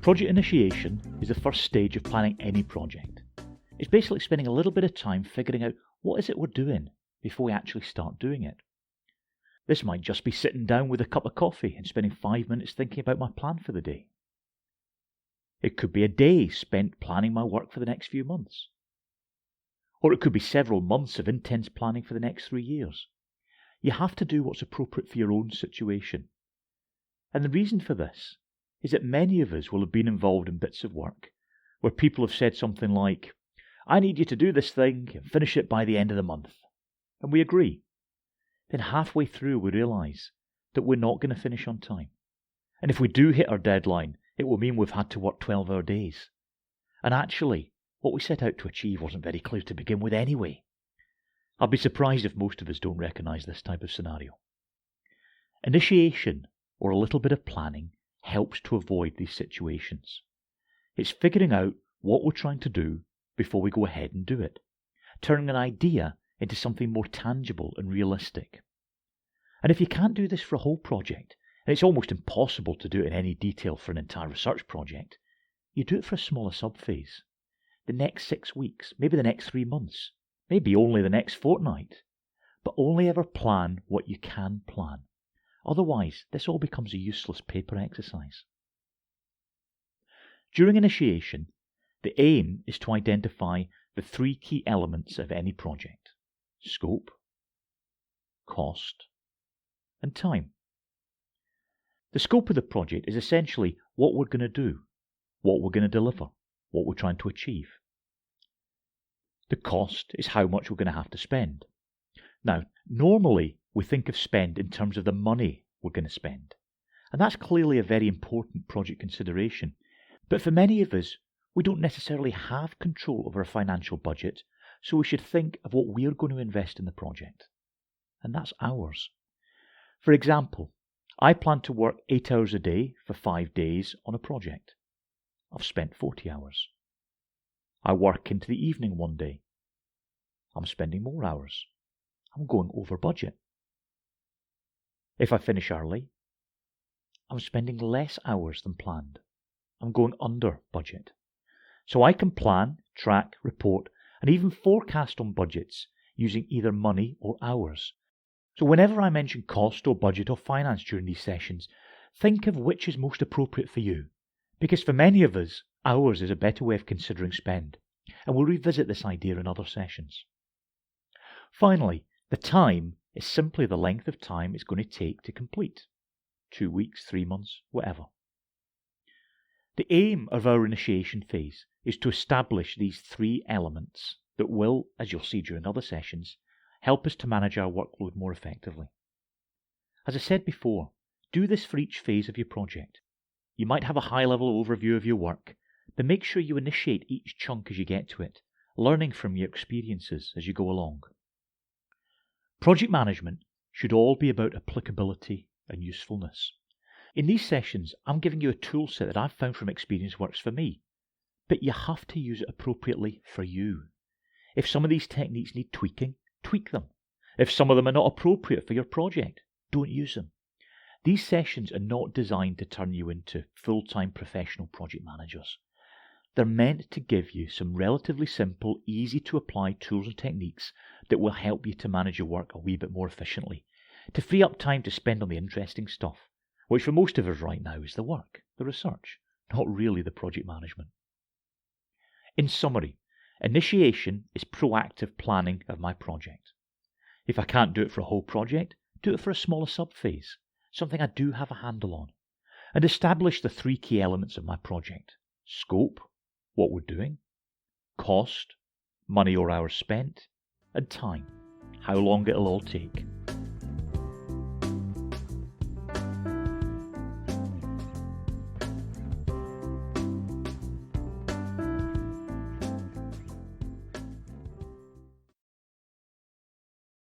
Project initiation is the first stage of planning any project. It's basically spending a little bit of time figuring out what is it we're doing before we actually start doing it. This might just be sitting down with a cup of coffee and spending 5 minutes thinking about my plan for the day. It could be a day spent planning my work for the next few months. Or it could be several months of intense planning for the next 3 years. You have to do what's appropriate for your own situation. And the reason for this is that many of us will have been involved in bits of work where people have said something like, "I need you to do this thing and finish it by the end of the month." And we agree. Then halfway through we realise that we're not going to finish on time. And if we do hit our deadline, it will mean we've had to work 12-hour days. And actually, what we set out to achieve wasn't very clear to begin with anyway. I'll be surprised if most of us don't recognise this type of scenario. Initiation, or a little bit of planning, helps to avoid these situations. It's figuring out what we're trying to do before we go ahead and do it, turning an idea into something more tangible and realistic. And if you can't do this for a whole project, and it's almost impossible to do it in any detail for an entire research project, you do it for a smaller subphase. The next 6 weeks, maybe the next 3 months, maybe only the next fortnight. But only ever plan what you can plan. Otherwise, this all becomes a useless paper exercise. During initiation, the aim is to identify the 3 key elements of any project: scope, cost, and time. The scope of the project is essentially what we're going to do, what we're going to deliver, what we're trying to achieve. The cost is how much we're going to have to spend. Now, normally we think of spend in terms of the money we're going to spend, and that's clearly a very important project consideration. But for many of us, we don't necessarily have control over a financial budget, so we should think of what we're going to invest in the project, and that's hours. For example, I plan to work 8 hours a day for 5 days on a project. I've spent 40 hours. I work into the evening one day. I'm spending more hours. I'm going over budget. If I finish early, I'm spending less hours than planned. I'm going under budget. So I can plan, track, report, and even forecast on budgets using either money or hours. So whenever I mention cost or budget or finance during these sessions, think of which is most appropriate for you. Because for many of us, hours is a better way of considering spend, and we'll revisit this idea in other sessions. Finally, the time is simply the length of time it's going to take to complete. 2 weeks, 3 months, whatever. The aim of our initiation phase is to establish these 3 elements that will, as you'll see during other sessions, help us to manage our workload more effectively. As I said before, do this for each phase of your project. You might have a high-level overview of your work, but make sure you initiate each chunk as you get to it, learning from your experiences as you go along. Project management should all be about applicability and usefulness. In these sessions, I'm giving you a tool set that I've found from experience works for me, but you have to use it appropriately for you. If some of these techniques need tweaking, tweak them. If some of them are not appropriate for your project, don't use them. These sessions are not designed to turn you into full-time professional project managers. They're meant to give you some relatively simple, easy-to-apply tools and techniques that will help you to manage your work a wee bit more efficiently, to free up time to spend on the interesting stuff, which for most of us right now is the work, the research, not really the project management. In summary, initiation is proactive planning of my project. If I can't do it for a whole project, do it for a smaller subphase, something I do have a handle on, and establish the 3 key elements of my project: scope, what we're doing, cost, money or hours spent, and time, how long it'll all take.